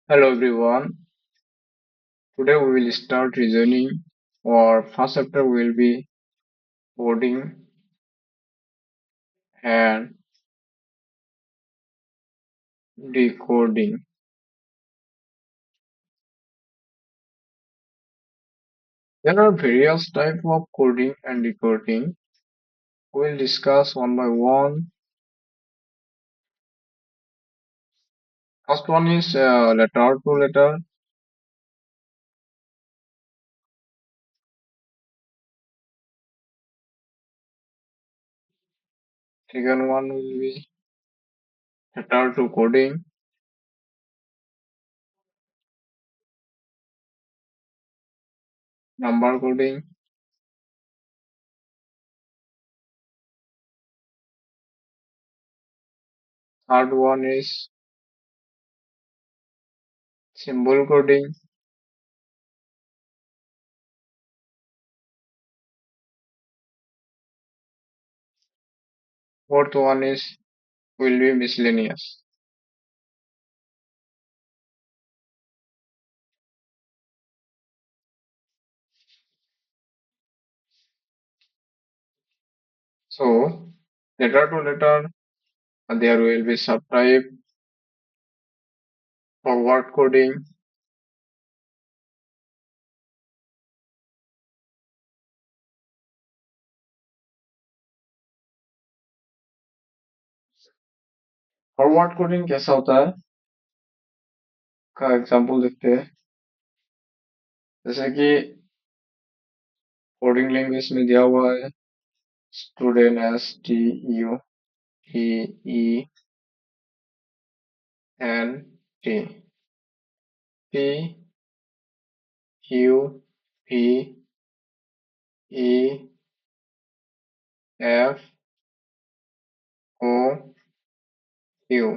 Hello everyone. Today we will start reasoning. Our first chapter will be coding and decoding. There are various types of coding and decoding. We will discuss one by one. First one is letter to letter. Second one will be letter to coding, number coding. Third one is symbol coding. Fourth one is will be miscellaneous. So letter to letter, there will be subtype, forward coding, forward coding कैसा होता है का example देखते हैं जैसे कि coding language में दिया हुआ है student S T U T E N T P U P E F O U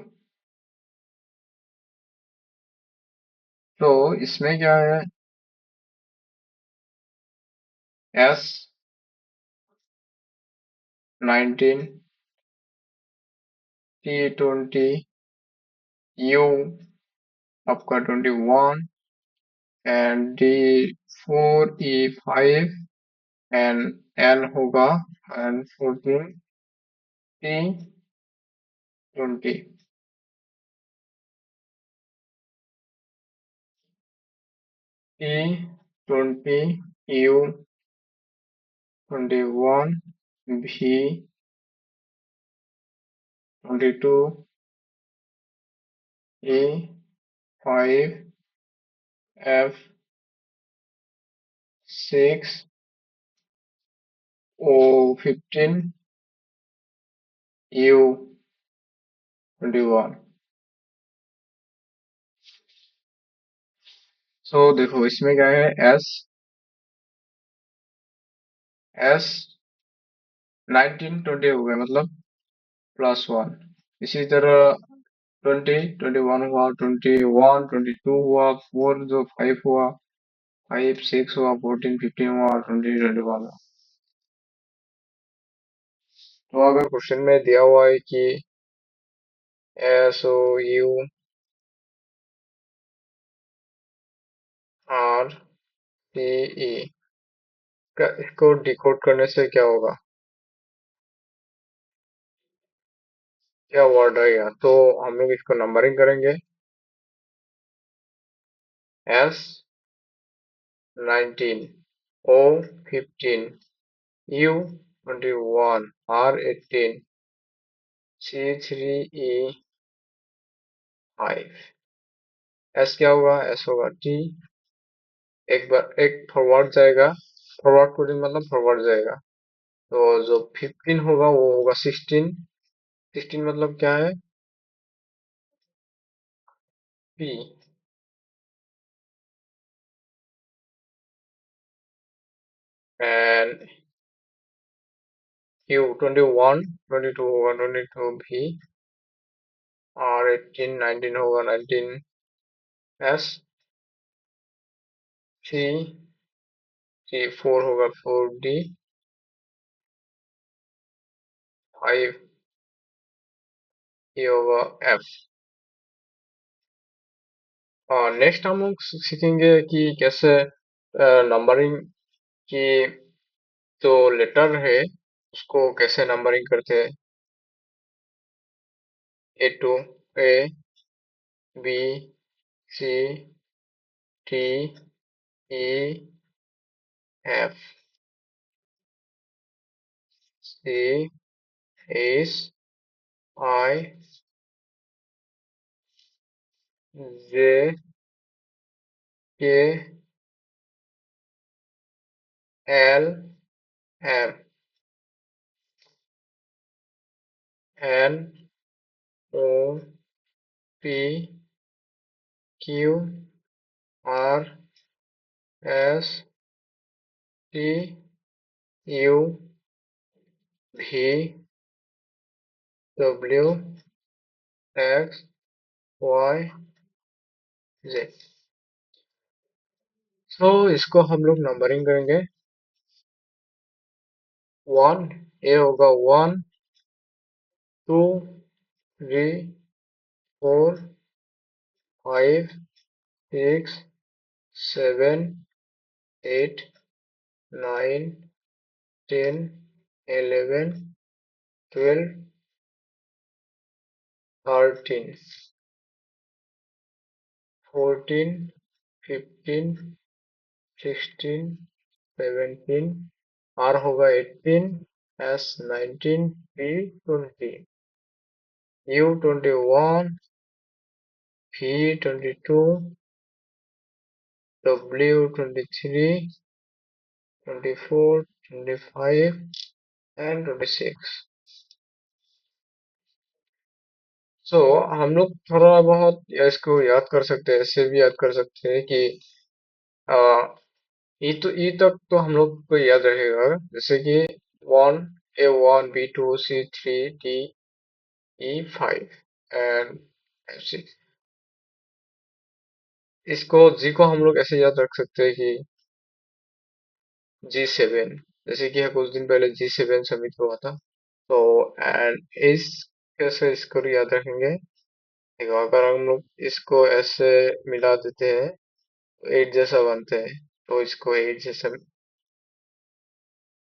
तो इसमें क्या है एस 19 टी 20 यू आपका 21 and D 4 E 5 and N होगा and 14 T 20 T 20 U 21 V 22 E 5 F 6 O 15 U 21 सो देखो इसमें क्या है एस 19 20 हो गया मतलब +1 इसी तरह 20 21 हुआ 21 22 हुआ 4 जो 5 हुआ 5 6 हुआ 14 15 हुआ और 20 21 हुआ तो अगर क्वेश्चन में दिया हुआ है कि S O U R T E इसको डिकोड करने से क्या होगा क्या वर्ड आएगा तो हम लोग इसको नंबरिंग करेंगे S 19 O 15 U 21 R 18 C 3 E 5 S क्या होगा एस होगा टी एक बार एक फॉरवर्ड जाएगा फॉरवर्ड कोडिंग मतलब फॉरवर्ड जाएगा तो जो 15 होगा वो होगा 16 16 मतलब क्या है पी एंड यू 21 22 होगा 22 भी और 18 19 होगा 19 एस थ्री थ्री 4 होगा 4 डी 5 ये होगा एफ नेक्स्ट हम लोग सीखेंगे कि कैसे नंबरिंग की जो लेटर है उसको कैसे नंबरिंग करते हैं। A to A, B, C, T, E, F, C, S, I, J, K, L, M, N, O, P, Q, R, S, T, U, V, W, X, Y, Z. तो इसको हम लोग नंबरिंग करेंगे। वन, ए होगा one, two, three, four, five, six, seven, eight, nine, 10, 11, 12, 13, 14, 15, 16, 17, R होगा 18, S 19, P 20, U 21, V 22, W 23, 24, 25 and 26। सो हम लोग थोड़ा बहुत इसको याद कर सकते हैं, ऐसे भी याद कर सकते हैं कि आ, ई तक तो हम लोग को याद रहेगा, जैसे कि one, A1, B2, C3, D, E5 and F6। इसको जी को हम लोग ऐसे याद रख सकते हैं कि G7, जैसे कि कुछ दिन पहले G7 समिट हुआ था। तो एंड इस कैसे इसको याद रखेंगे, देखो अगर हम लोग इसको ऐसे मिला देते हैं तो 8 जैसा बनते हैं, तो इसको 8 जैसा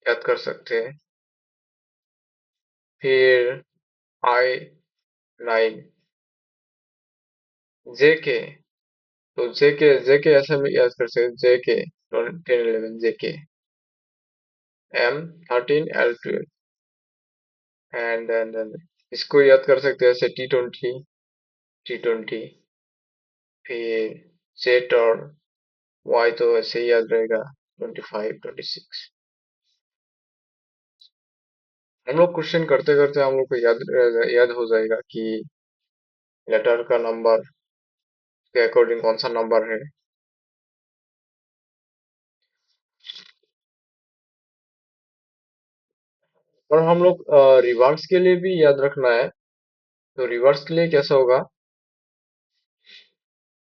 याद कर सकते हैं। फिर I9, JK, तो जेके ऐसे में याद कर सकते हैं, जेके 10, 11, जेके, M13, L12 एंड देन इसको याद कर सकते हैं ऐसे T20, फिर जेट और वाई तो ऐसे ही याद रहेगा 25, 26। हम लोग क्वेश्चन करते करते हम लोग को याद हो जाएगा कि लेटर का नंबर के अकॉर्डिंग कौन सा नंबर है। और हम लोग रिवर्स के लिए भी याद रखना है। तो रिवर्स के लिए कैसा होगा,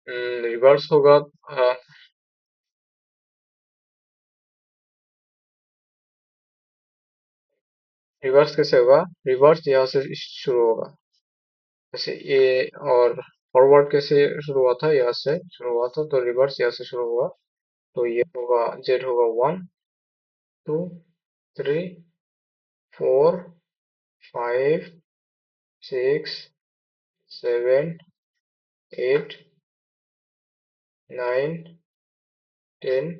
रिवर्स होगा, रिवर्स कैसे होगा, रिवर्स यहाँ से शुरू होगा, जैसे ये, और फॉरवर्ड कैसे शुरू हुआ था, यहाँ से शुरू हुआ था, तो रिवर्स यहाँ से शुरू हुआ। तो ये होगा, जेड होगा 1, 2, 3, 4, 5, 6, 7, 8, 9, 10,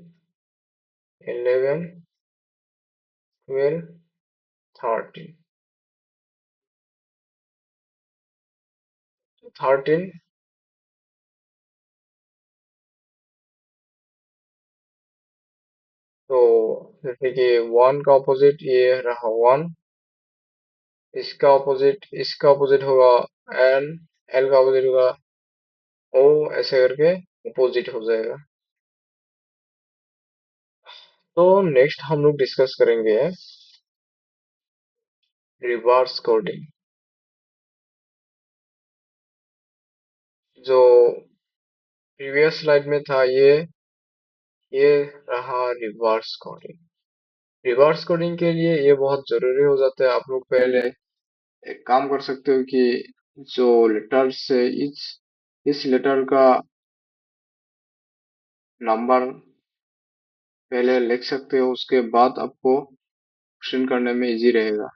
11, 12, 13, 13। तो जैसे कि वन का ऑपोजिट ये रहा वन, इसका ऑपोजिट होगा एन, एल का ऑपोजिट होगा ओ, ऐसे करके अपोजिट हो जाएगा। तो नेक्स्ट हम लोग डिस्कस करेंगे रिवर्स कोडिंग। जो प्रीवियस स्लाइड में था ये रहा रिवर्स कोडिंग। रिवर्स कोडिंग के लिए ये बहुत जरूरी हो जाता है। आप लोग पहले एक काम कर सकते हो कि जो लेटर से इस लेटर का नंबर पहले लिख सकते हो, उसके बाद आपको क्वेश्चन करने में इजी रहेगा।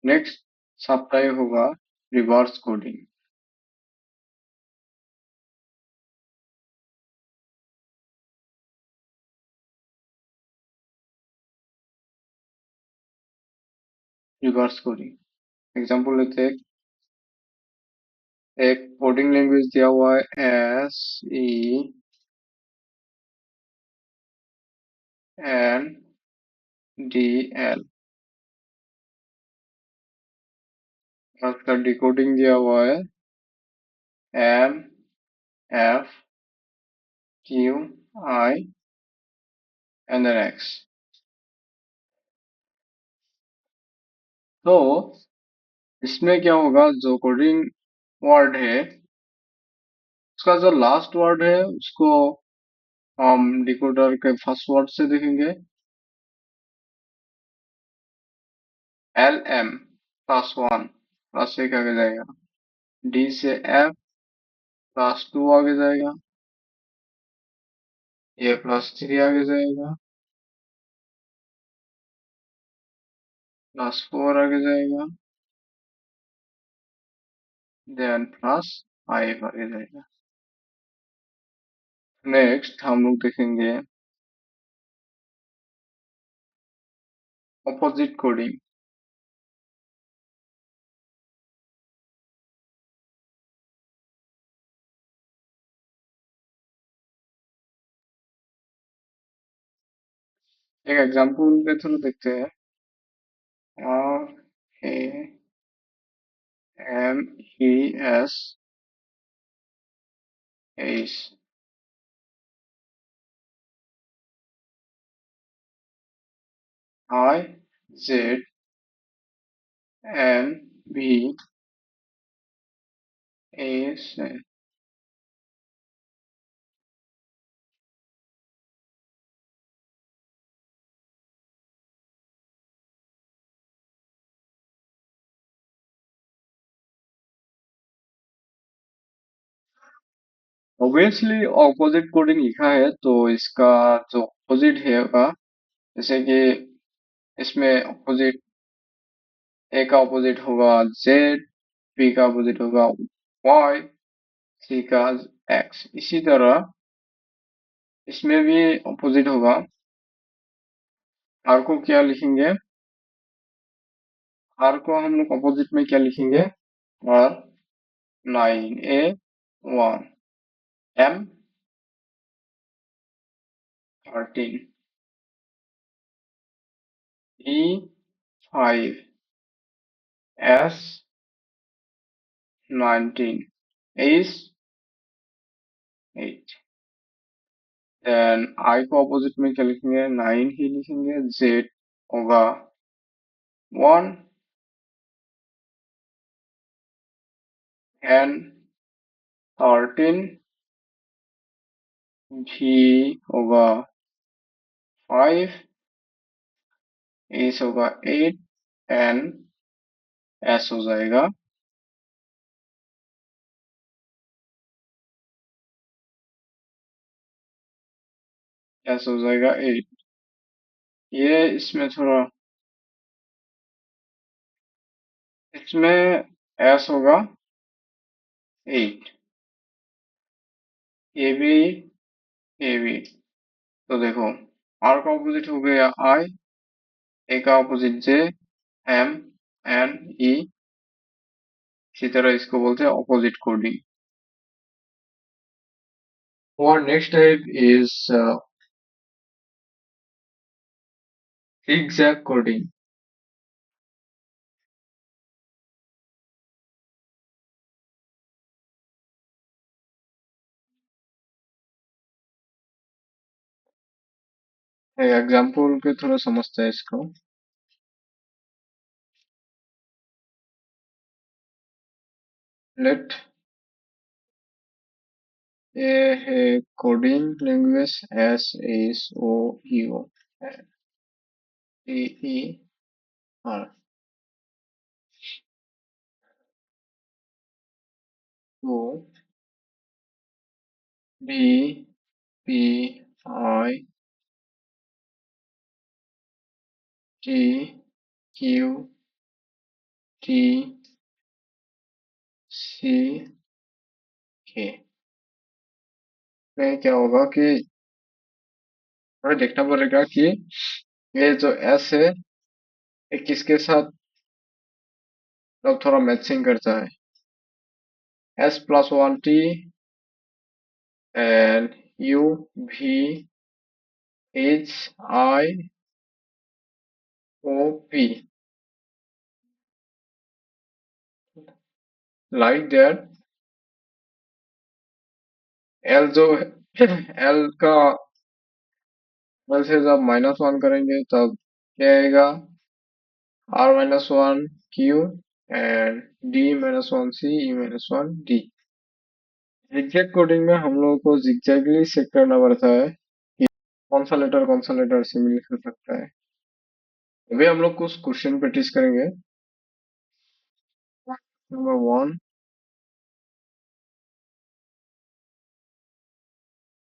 नेक्स्ट सप्ताह होगा reverse coding. Reverse coding example लेते हैं। एक कोडिंग लैंग्वेज दिया हुआ है SENDL, और उसका डिकोडिंग दिया हुआ है MFQINX। तो इसमें क्या होगा, जो कोडिंग वर्ड है उसका जो लास्ट वर्ड है उसको हम डिकोडर के फर्स्ट वर्ड से देखेंगे। LM +1 +1 आगे जाएगा, D से F +2 आगे जाएगा, A +3 आगे जाएगा, +4 आगे जाएगा, देन +5 आगे जाएगा। नेक्स्ट हम लोग देखेंगे ऑपोजिट कोडिंग। एक एग्जांपल के थ्रू देखते हैं। RAMES is IZNB is obviously opposite coding लिखा है तो इसका जो ऑपोजिट है होगा, जैसे कि इसमें ऑपोजिट ए का ऑपोजिट होगा जेड, बी का ऑपोजिट होगा वाई, सी का एक्स। इसी तरह इसमें भी ऑपोजिट होगा। आर को क्या लिखेंगे, आर को हम लोग ऑपोजिट में क्या लिखेंगे, R 9A1, M 13, E 5, S 19, H 8। Then I को ऑपोजिट में क्या लिखेंगे, 9 ही लिखेंगे, जेड होगा 1, एन 13, भी होगा 5, एस होगा 8, एन एस हो जाएगा एस हो जाएगा 8। ये इसमें थोड़ा, इसमें एस होगा 8, ए बी। तो देखो आर का ऑपोजिट हो गया आई, ए का ऑपोजिट जे, एम, एन, ई। इसी तरह इसको बोलते हैं ऑपोजिट कोडिंग। और next type is zigzag coding. Example के थ्रू समझते हैं इसको। लेट ये है coding language SASOUDER। to be P I T Q T C K में क्या होगा कि हमें देखना पड़ेगा कि ये जो S है ये किसके साथ अब थोड़ा मैचिंग करता है। S+1T and U V H I O P like that। L जो L का L से जब -1 करेंगे तब क्या आएगा R-1 Q and D-1 C E-1 D। Zigzag coding में हम लोगों को जिगजैगली चेक करना पड़ता है कि कौन सा लेटर से मिल सकता है। अभी हम लोग कुछ क्वेश्चन प्रैक्टिस करेंगे। नंबर 1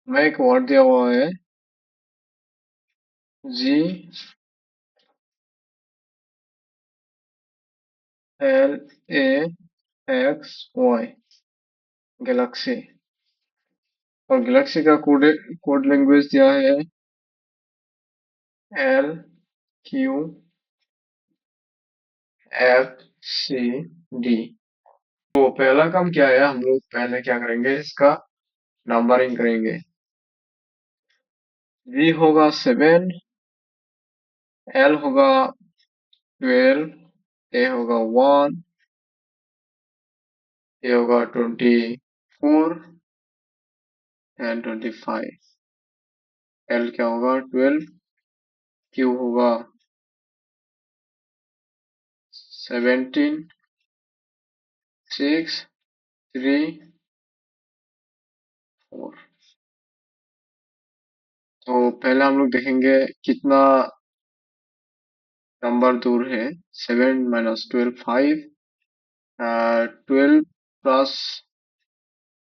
में एक वर्ड दिया हुआ है GLAXY गैलेक्सी और गैलेक्सी का कोड लैंग्वेज दिया है LQFCD। तो पहला काम क्या है, हम लोग पहले क्या करेंगे, इसका नंबरिंग करेंगे। G होगा 7, L होगा 12, A होगा 1, A होगा 24 एंड 25। L क्या होगा 12, Q होगा 17, 6, 3, 4। तो पहले हम लोग देखेंगे कितना नंबर दूर है। 7 - 12 5, 12 प्लस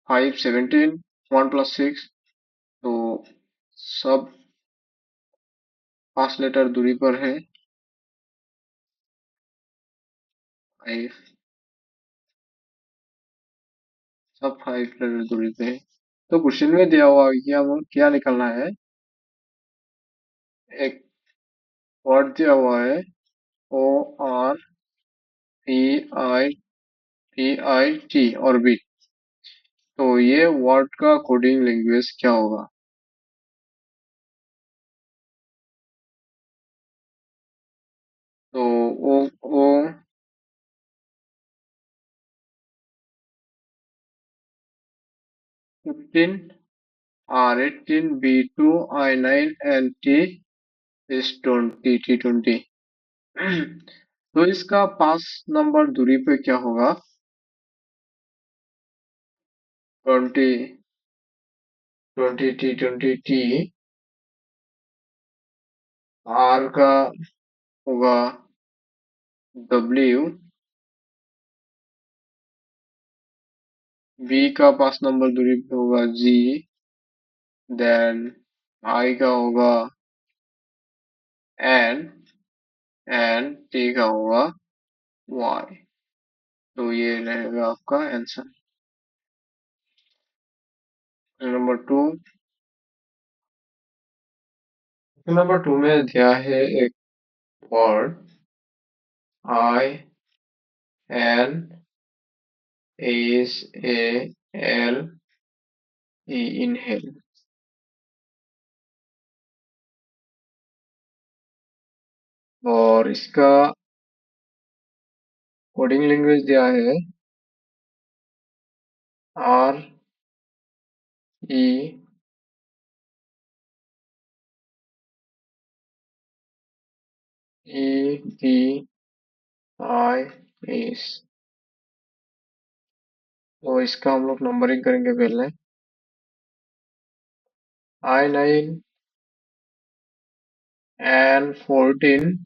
5 17, 1 प्लस 6, तो सब 5 लेटर दूरी पर है। 5 सब 5 लेटर दूरी पे है। तो क्वेश्चन में दिया हुआ कि हमें क्या निकलना है। एक वर्ड दिया हुआ है ORPIT ऑर्बिट। तो ये वर्ड का कोडिंग लैंग्वेज क्या होगा। तो ओ 15, R18, B2, I9 and T is 20 T20। तो इसका 5 नंबर दूरी पे क्या होगा 20 20 T20 T। R का होगा W, B का 5 नंबर दूरी पे होगा G, देन I का होगा N एंड T का होगा Y। तो ये रहेगा आपका आंसर। नंबर 2 में दिया है एक वर्ड INHALE, इनहेल। और इसका कोडिंग लैंग्वेज दिया है REDIS। तो इसका हम लोग नंबरिंग करेंगे पहले। I9 and 14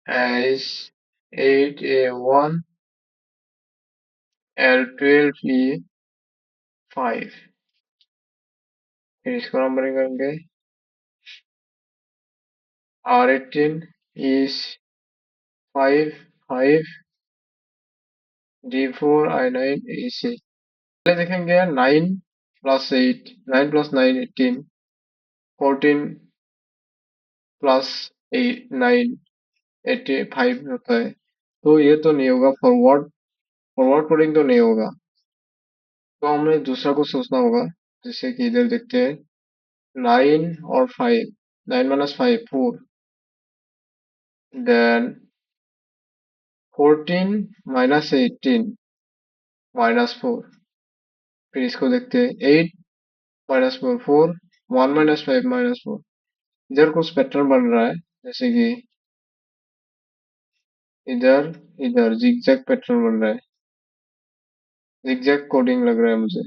as 8A1, L12E5। फिर इसको नंबरिंग करेंगे। R18 is 5 5 D4 I9 AC। पहले देखेंगे 9 प्लस 8, 9 प्लस 9 18, 14 प्लस 8 9 85 होता है। तो ये तो नहीं होगा, फॉरवर्ड फॉरवर्ड कोडिंग तो नहीं होगा। तो हमें दूसरा को सोचना होगा। जैसे कि इधर देखते हैं 9 और 5, 9 माइनस 5 4, देन 14 माइनस 18 माइनस 4। फिर इसको देखते हैं 8 माइनस 4 4, 1 माइनस 5 माइनस 4। इधर कुछ पैटर्न बन रहा है, जैसे कि इधर इधर जिगजैग पैटर्न बन रहा है, जिगजैग कोडिंग लग रहा है मुझे।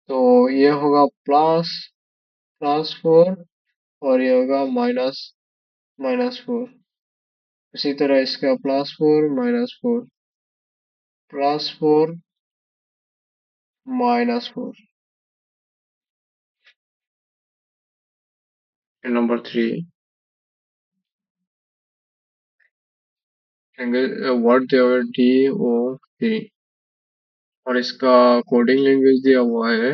तो ये होगा प्लस प्लस 4 और ये होगा माइनस माइनस 4। इसी तरह इसका plus 4 minus 4 plus 4 minus 4। Number 3 word दिया हुआ है DO3 और इसका कोडिंग लैंग्वेज दिया हुआ है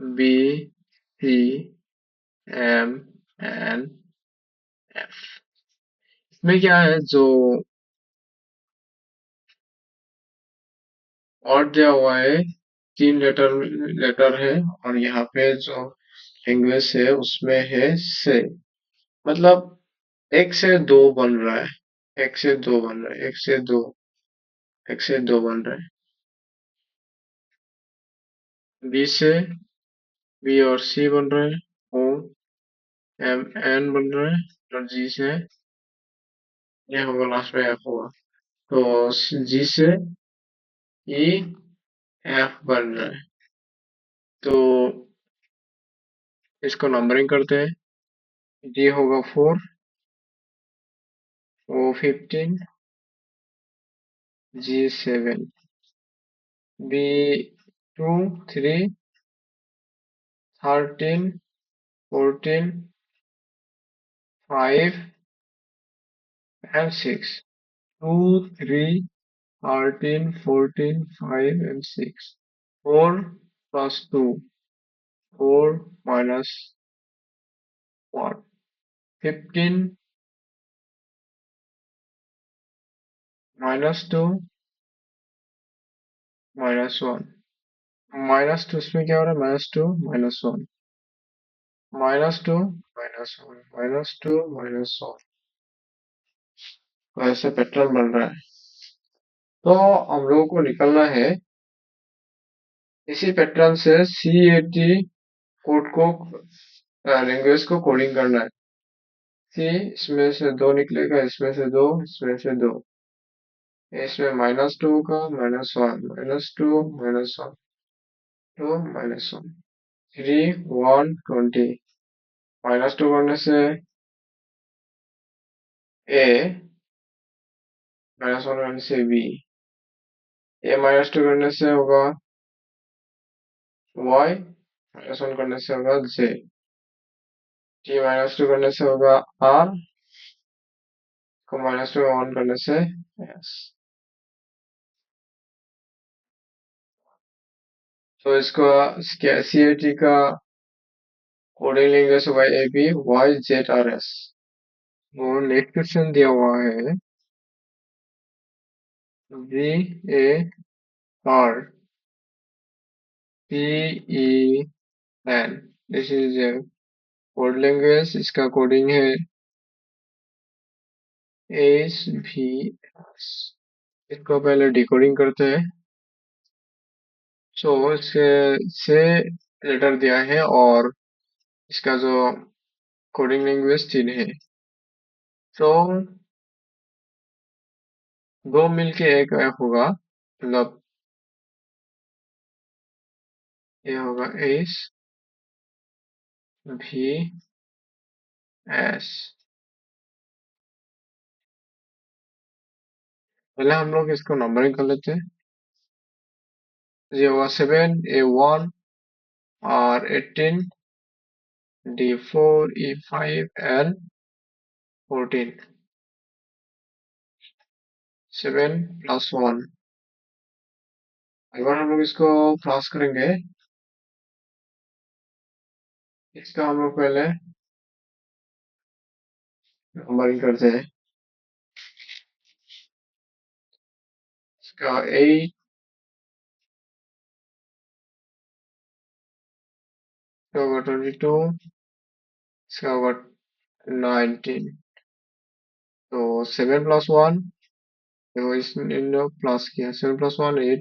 BCMNF। इसमें क्या है, जो वर्ड दिया हुआ है 3 लेटर लेटर है और यहाँ पे जो लैंग्वेज है उसमें है से। मतलब एक से दो बन रहा है, एक से दो बन रहा है, एक से दो, एक से दो बन रहा है। बी से बी और सी बन रहा है, ओ एम एन बन रहा है और जी से ये होगा, लास्ट में एफ होगा। तो जी से ई एफ बन रहा है। तो इसको नंबरिंग करते हैं। जी होगा 4, ओ 15, जी 7, B 2 3 13 14 5 and 6। 2 3 13 14 5 and 6। 4 plus 2, 4 minus 1, 15 minus 2 minus 1। Minus two इसमें क्या हो रहा है, minus two minus one, minus two minus one, minus two minus one. तो ऐसे पैटर्न बन रहा है। तो हम लोगों को निकलना है इसी पैटर्न से C80 कोड को, लैंग्वेज को कोडिंग करना है। सी इसमें से दो निकलेगा, इसमें से दो, इसमें से दो, इसमें माइनस टू का minus one, minus two minus one, two minus one, 3 1 20। Minus two करने से ए, माइनस वन करने से बी, ए माइनस टू करने से होगा वाई, माइनस वन करने से होगा जे, टी माइनस टू करने से होगा आर, को माइनस टू वन करने से एस। तो इसको CAT का कोडिंग लैंग्वेज होगा ABYZRS। वो नेक्स्ट क्वेश्चन दिया हुआ है VARPEN। This is code language, इसका कोडिंग है HVS। इसको पहले डिकोडिंग करते हैं। सो इसके से लेटर दिया है और इसका जो कोडिंग लैंग्वेज 3 है। तो दो मिलके एक ऐप होगा, मतलब ये होगा SVS। पहले हम लोग इसको नंबरिंग कर लेते हैं। ये होगा 7 A1 R18 D4 E5 and 14 7 plus 1। अगर हम लोग इसको क्रॉस करेंगे, इसका हम लोग पहले नंबरिंग करते हैं। इसका 8, इसका होगा 22, इसका होगा 19। तो 7 plus 1, देखो इसने प्लस किया, 7 plus 1 8,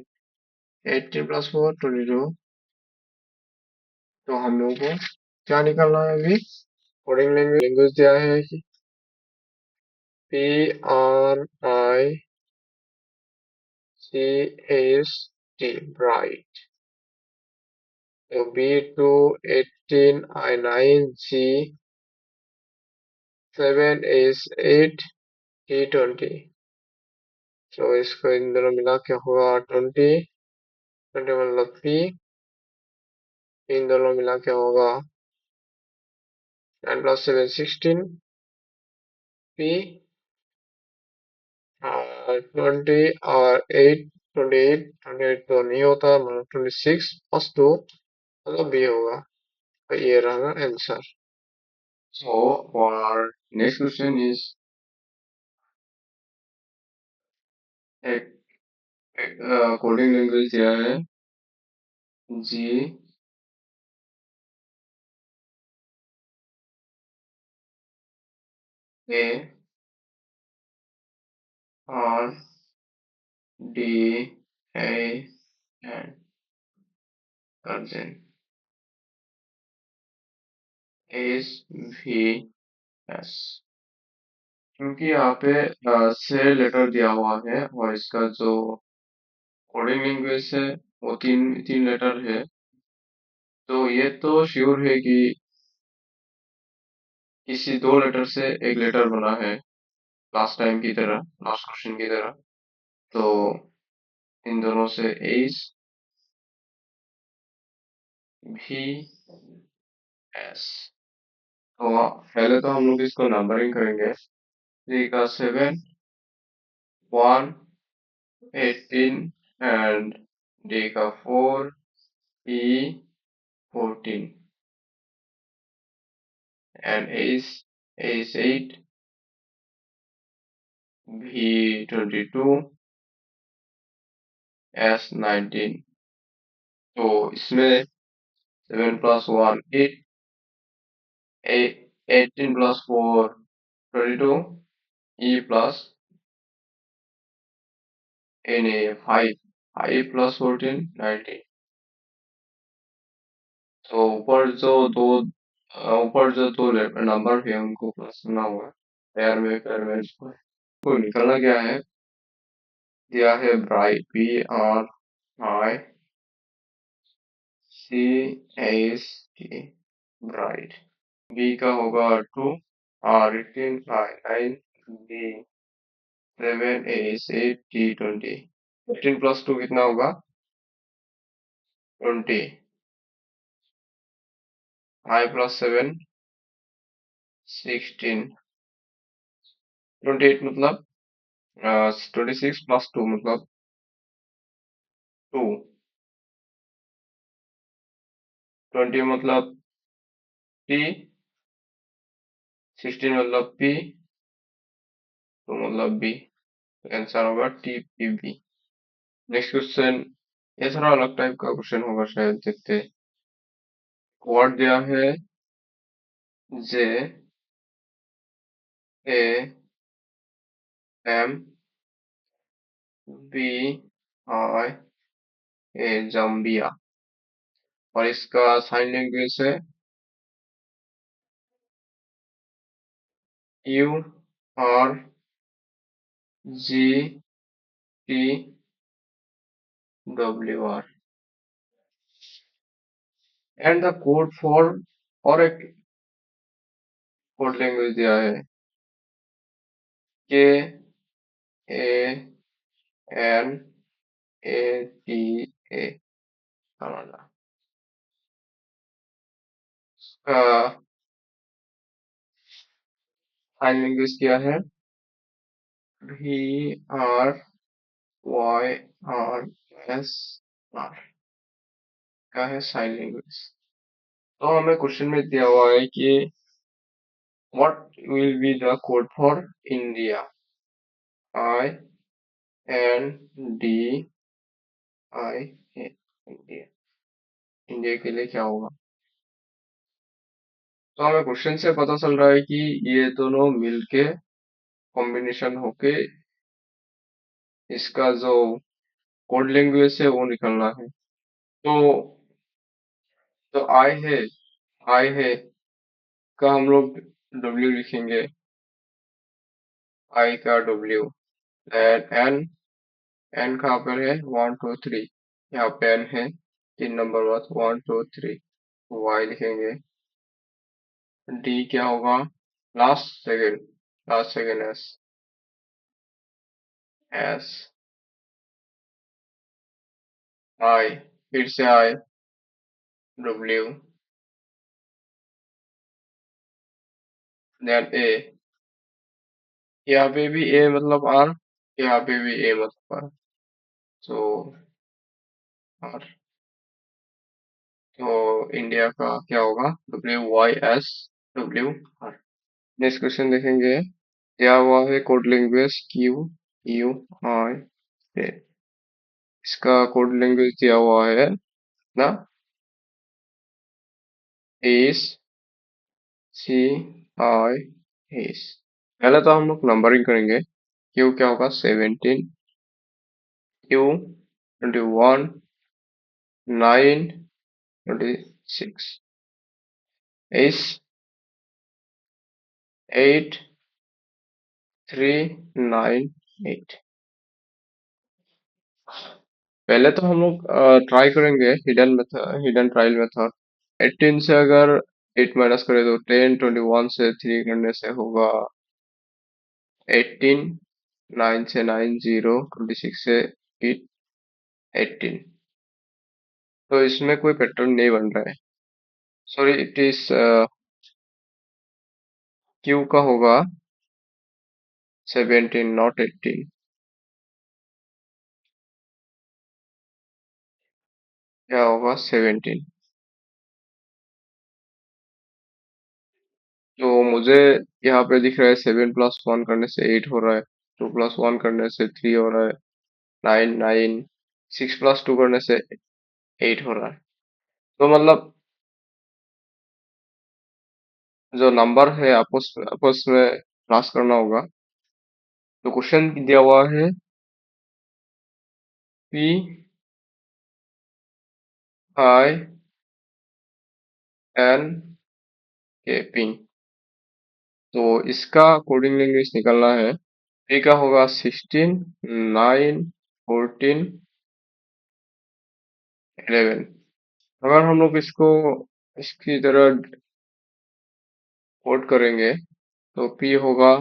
18 plus 4 22। तो हम लोगों को क्या निकालना है अभी? कोडिंग लैंग्वेज दिया है कि BRICHT ब्राइट। तो B2 18 I9 G7 is 8 T20। तो इसको इन दोनों मिला के होगा 20 मतलब P, इन दोनों मिला के होगा 9 plus 7 16 P 20 और 8 28 तो नहीं होता, मतलब 26 plus 2 मतलब B होगा। तो ये रहा answer. So our next question is एक कोडिंग लैंग्वेज दिया है G A R D A and urgent S V S। क्योंकि यहाँ पे 6 लेटर दिया हुआ है और इसका जो कोडिंग लैंग्वेज है वो तीन तीन लेटर है, तो ये तो श्योर है कि किसी दो लेटर से एक लेटर बना है, लास्ट टाइम की तरह, लास्ट क्वेश्चन की तरह। तो इन दोनों से एस भी एस। तो पहले तो हम लोग इसको नंबरिंग करेंगे। थ्री का 7, 1, 18 एंड डी का 4, ई 14 एंड एस 8, भी 22, एस 19। तो इसमें 7 plus 1 8, 18 plus 4 22, E plus NA 5, 5 plus 14 19। तो ऊपर जो दो नंबर है उनको प्लस करना होगा। पैर में इसको निकलना क्या है, दिया है ब्राइट BRICHT ब्राइट। बी का होगा 2, R18 I9 B 7 is 8 T20। 18 plus 2 कितना होगा? 20। I plus 7 16। 28 मतलब 26 plus 2 मतलब 2। 20 मतलब T, 16 मतलब P, तो मतलब B। आंसर होगा TPB। नेक्स्ट क्वेश्चन, ये थोड़ा अलग टाइप का क्वेश्चन होगा शायद, देखते हैं। वर्ड दिया है JAMBIA जाम्बिया, और इसका साइन लैंग्वेज है URGTWR। And the code for, और एक कोड लैंग्वेज दिया है KANATA। साइन लैंग्वेज क्या है? VRYRS क्या है? Sign language. तो हमें क्वेश्चन में दिया हुआ है कि what will be the code for India? INDIA, India. India के लिए क्या होगा? तो हमें क्वेश्चन से पता चल रहा है कि ये दोनों मिलके कॉम्बिनेशन होके इसका जो कोड लैंग्वेज है वो निकलना है। तो जो आई है का हम लोग डब्ल्यू लिखेंगे, आई का डब्ल्यू। एंड एन, एन कहाँ पर है? 1 2 3, यहाँ पे एन है 3 नंबर बाद 1 2 3, वाई लिखेंगे। डी क्या होगा? Last second S, S I, फिर से आई डब्ल्यू, देन ए। यहाँ पे भी ए मतलब आर, यहाँ पे भी ए मतलब आर। तो आर, तो इंडिया का क्या होगा? WYSWR। नेक्स्ट क्वेश्चन देखेंगे। दिया हुआ है कोड लैंग्वेज QUI से। इसका कोड लैंग्वेज दिया हुआ है ना, इस CI। पहले तो हम लोग नंबरिंग करेंगे। क्यू क्या होगा? 17, Q 21, 9 26, एस 8398। पहले तो हम लोग ट्राई करेंगे hidden method, hidden trial method. 18 से अगर 8 माइनस करें तो 10, 21 से 3 करने से होगा 18, 9 से 9 0, 26 से 8 18। तो इसमें कोई पैटर्न नहीं बन रहा है। सॉरी, इट इज क्यू का होगा 17 नॉट 18। क्या होगा? 17। तो मुझे यहाँ पे दिख रहा है 7 + 1 करने से 8 हो रहा है, 2 + 1 करने से 3 हो रहा है, 9 9, 6 + 2 करने से 8 हो रहा है। तो मतलब जो नंबर है आपस आपस में क्रॉस करना होगा। तो क्वेश्चन दिया हुआ है PINKP। तो इसका कोडिंग लैंग्वेज निकलना है। पी का होगा 16, 9, 14, 11। अगर हम लोग इसको इसकी तरह कोड करेंगे तो पी होगा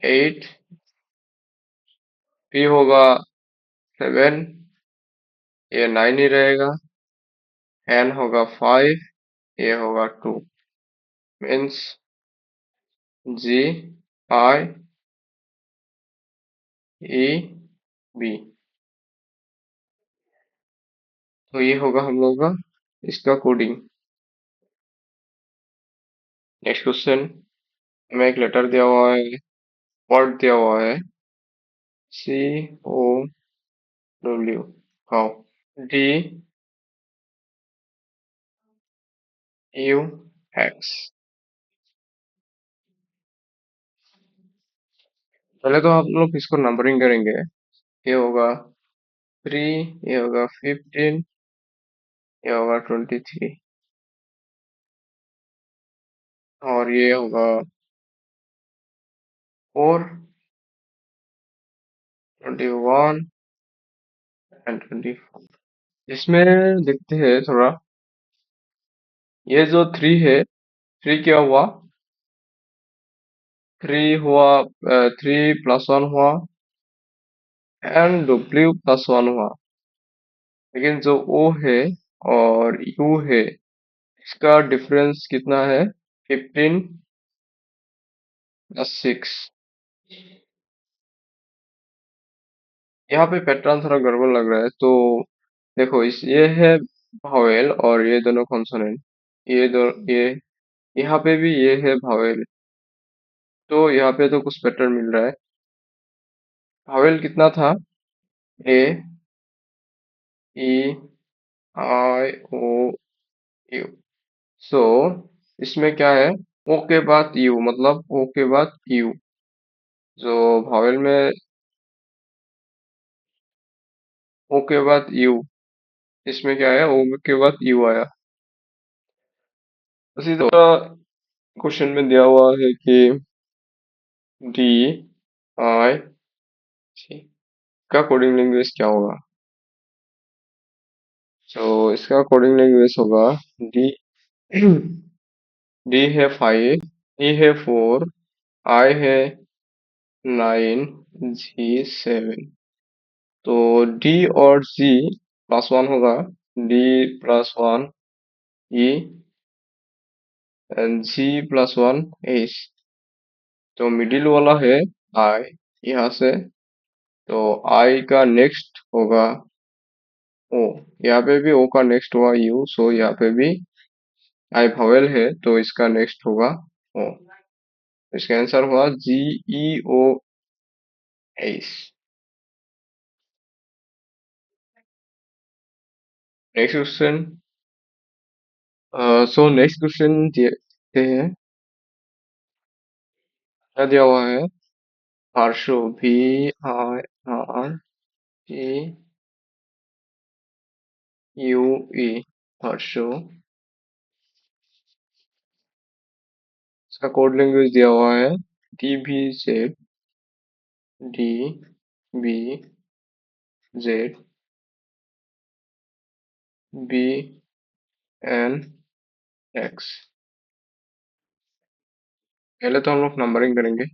8, पी होगा 7, ये 9 ही रहेगा, एन होगा 5, ये होगा 2, मीन्स GIEB। तो ये होगा हम लोग का इसका कोडिंग। Next question. हमें एक लेटर दिया हुआ है, वर्ड दिया हुआ है COW, काउ। DUX। पहले तो आप लोग इसको नंबरिंग करेंगे। ये होगा 3, ये होगा 15, ये होगा 23, और ये होगा 4, 21 एंड 24। इसमें देखते हैं थोड़ा, ये जो 3 है, 3 क्या हुआ? 3 हुआ, 3 + 1 हुआ, एंड W + 1 हुआ। लेकिन जो O है और U है, इसका डिफरेंस कितना है? 15 प्लस 6। यहाँ पे पैटर्न थोड़ा गड़बड़ लग रहा है, तो देखो इस ये है भावेल और ये दोनों कॉन्सोनेंट। ये यहाँ पे भी ये है भावेल, तो यहाँ पे तो कुछ पैटर्न मिल रहा है। भावेल कितना था? ए, ई, आई, ओ, यू। सो इसमें क्या है? ओ के बाद यू, मतलब ओ के बाद यू। जो भावेल में ओ के बाद यू, इसमें क्या है? ओ के बाद यू आया। उसी तरह क्वेश्चन में दिया हुआ है कि डी आई सी का कोडिंग लैंग्वेज क्या होगा? तो इसका कोडिंग लैंग्वेज होगा डी डी है 5, ई है 4, आई है 9, जी 7। तो डी और जी प्लस वन होगा, D plus one E and G plus one H. तो मिडिल वाला है आई, यहाँ से। तो आई का नेक्स्ट होगा ओ, यहाँ पे भी ओ का नेक्स्ट हुआ यू, सो यहाँ पे भी आई भवेल है, तो इसका नेक्स्ट होगा ओ। इसका आंसर हुआ G E O S. Next question. So next question देखते हैं। क्या दिया हुआ है? पार्श्व V R R T U E, पार्श्व। इसका कोड लैंग्वेज दिया हुआ है D B Z, D B Z, B N X. पहले तो हम लोग नंबरिंग करेंगे।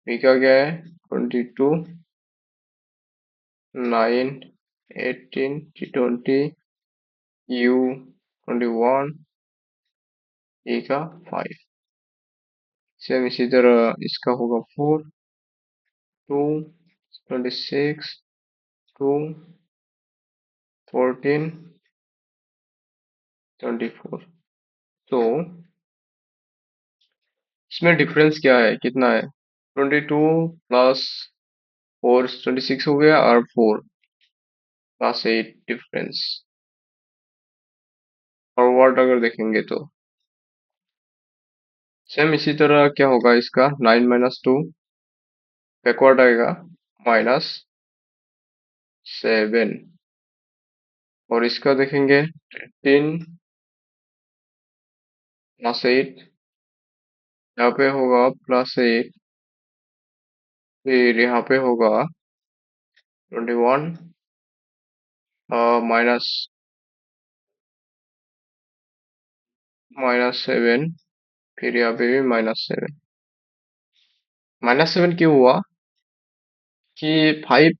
बी का क्या है? 22, 9, 18, 20, यू 21, ए का 5। सेम इसी तरह इसका होगा 4, 2, 26, 2, 14, 24। तो इसमें डिफरेंस क्या है, कितना है? 22 प्लस 4 26 हो गया, और 4 प्लस 8 डिफरेंस। फॉरवर्ड अगर देखेंगे तो सेम इसी तरह क्या होगा? इसका 9 माइनस 2 बैकवर्ड आएगा, माइनस 7। और इसका देखेंगे 10 प्लस 8, यहाँ पे होगा प्लस 8, फिर यहाँ पे होगा 21 माइनस माइनस 7, फिर यहाँ पे भी -7। -7 क्यों हुआ? कि 5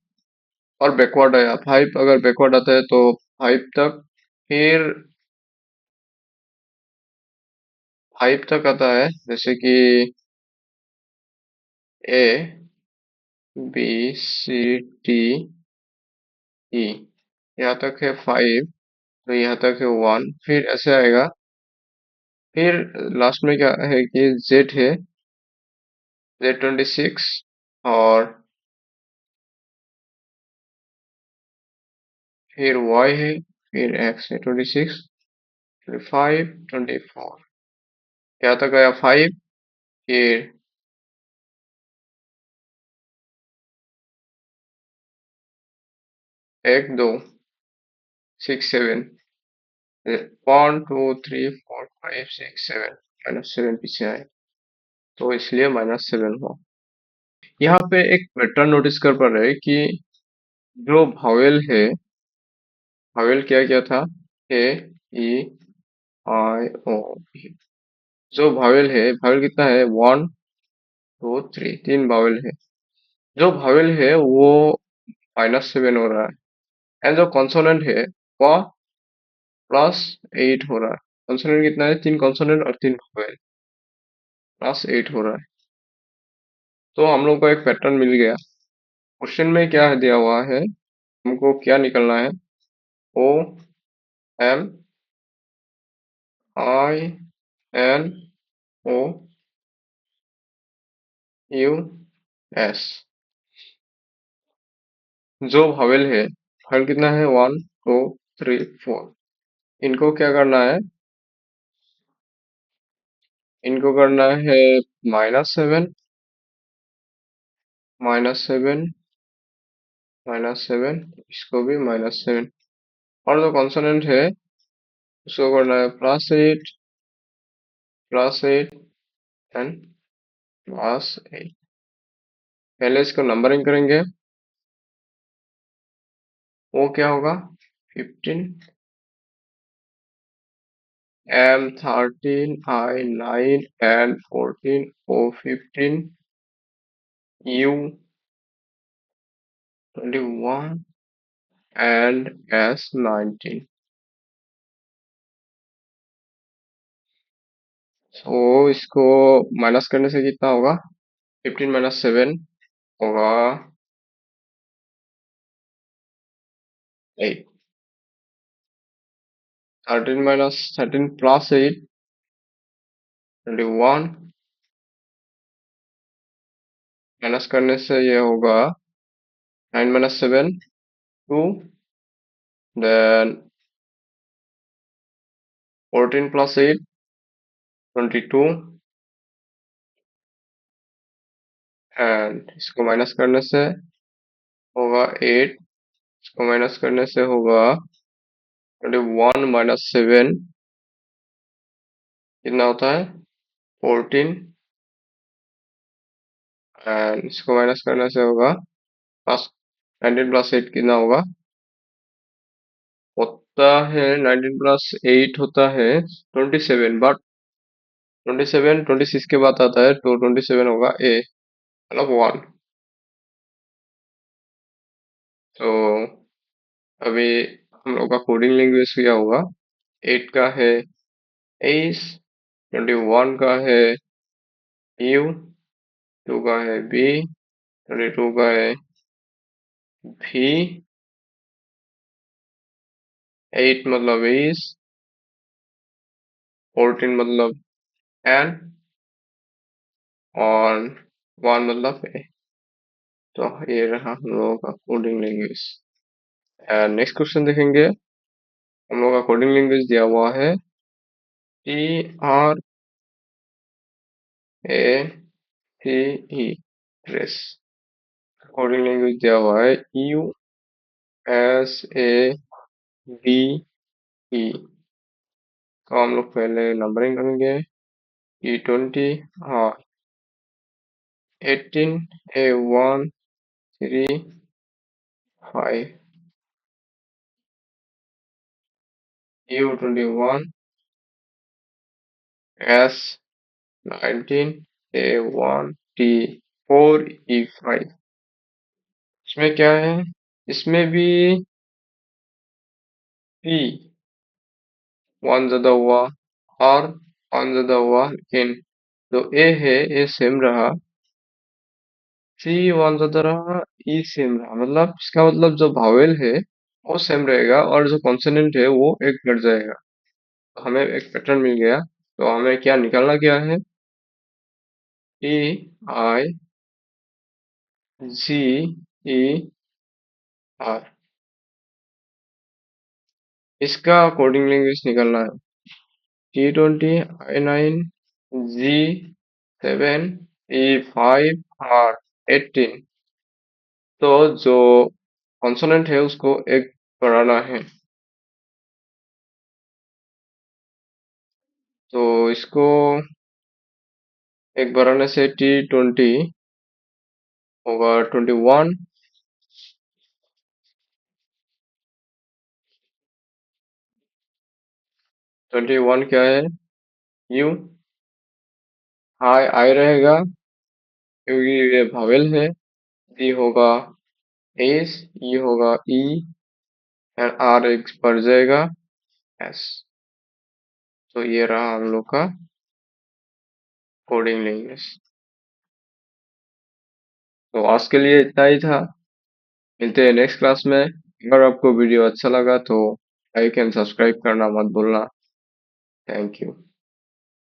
और बैकवर्ड आया, 5 अगर बैकवर्ड आता है तो 5 तक, फिर 5 तक आता है, जैसे कि ए बी सी डी ई, यहाँ तक है 5, तो यहाँ तक है 1, फिर ऐसे आएगा। फिर लास्ट में क्या है कि जेड है, जेड 26, और फिर वाई है, फिर एक्स है 26, फिर 5, 24। यहाँ तक आया 5, फिर 1 2 6 7, 1 2 3 4 5 6 7, -7 पीछे आए, तो इसलिए -7 हुआ। यहाँ पे एक पैटर्न नोटिस कर पा रहे हैं कि जो भावेल है, भावेल क्या क्या था? ए, ई, आई, ओ, ई। जो भावेल है, भावेल कितना है? 1 2 3, 3 भावेल है। जो भावेल है वो -7 हो रहा है, एंड जो कॉन्सोनेंट है वो +8 हो रहा है। कॉन्सोनेंट कितना है? 3 कॉन्सोनेंट और 3 वोवेल, प्लस 8 हो रहा है। तो हम लोग को एक पैटर्न मिल गया। क्वेश्चन में क्या दिया हुआ है, हमको क्या निकलना है? O M I N O U S. जो वॉवेल है, वॉवेल कितना है? 1 2 3 4। इनको क्या करना है? इनको करना है -7 -7 -7, इसको भी -7। और जो कॉन्सोनेंट है उसको करना है +8 एंड +8। पहले इसको नंबरिंग करेंगे। वो क्या होगा? 15 M 13 I 9 N 14 O 15 U 21 and S 19। तो इसको माइनस करने से कितना होगा? 15 - 7 होगा 8। 13 + 8 21, माइनस करने से ये होगा 9 - 7 2, देन 14 + 8 22, एंड इसको माइनस करने से होगा 8। इसको माइनस करने से होगा 21 - 7 कितना होता है? 14, एंड इसको माइनस करने से होगा प्लस 19 + 8 कितना होगा? होता है 19 + 8 होता है 27, बट 27 26 के बाद आता है, तो 27 होगा ए, मतलब 1। तो अभी हम लोग का कोडिंग लैंग्वेज क्या होगा? 8 का है एस, 21 का है यू, 2 का है बी, 22 का है भी, 8 मतलब एस, 14 मतलब एन, और 1 मतलब ए। तो ये रहा हम लोगों का coding language. And next question देखेंगे। हम लोग का कोडिंग लैंग्वेज दिया हुआ है TRACE, ट्रेस। कोडिंग लैंग्वेज दिया हुआ है USADE। तो हम लोग पहले नंबरिंग करेंगे। E20, हाँ 18 A1 3 5 U21 S19 A1 T4 E5। इसमें क्या है? इसमें भी P 1 ज्यादा हुआ और 1 ज्यादा हुआ, लेकिन जो A है ये सेम रहा, C 1 ज्यादा रहा, E सेम रहा। मतलब इसका मतलब जो भावेल है वो सेम रहेगा और जो कॉन्सोनेंट है वो एक बढ़ जाएगा। तो हमें एक पैटर्न मिल गया। तो हमें क्या निकालना क्या है? TIGER, इसका कोडिंग लैंग्वेज निकालना है। T20 I9 G7 E5 और 18। तो जो कॉन्सोनेंट है उसको एक बढ़ाना है। तो इसको एक बढ़ाने से T20 होगा 21, 21 क्या है? U, आई रहेगा क्योंकि ये भावेल है। D होगा एस, E होगा E, एंड R एक बढ़ जाएगा S। तो ये रहा हम लोग का कोडिंग लैंग्वेज। तो आज के लिए इतना ही था। मिलते हैं नेक्स्ट क्लास में। अगर आपको वीडियो अच्छा लगा तो लाइक एंड सब्सक्राइब करना मत भूलना। Thank you.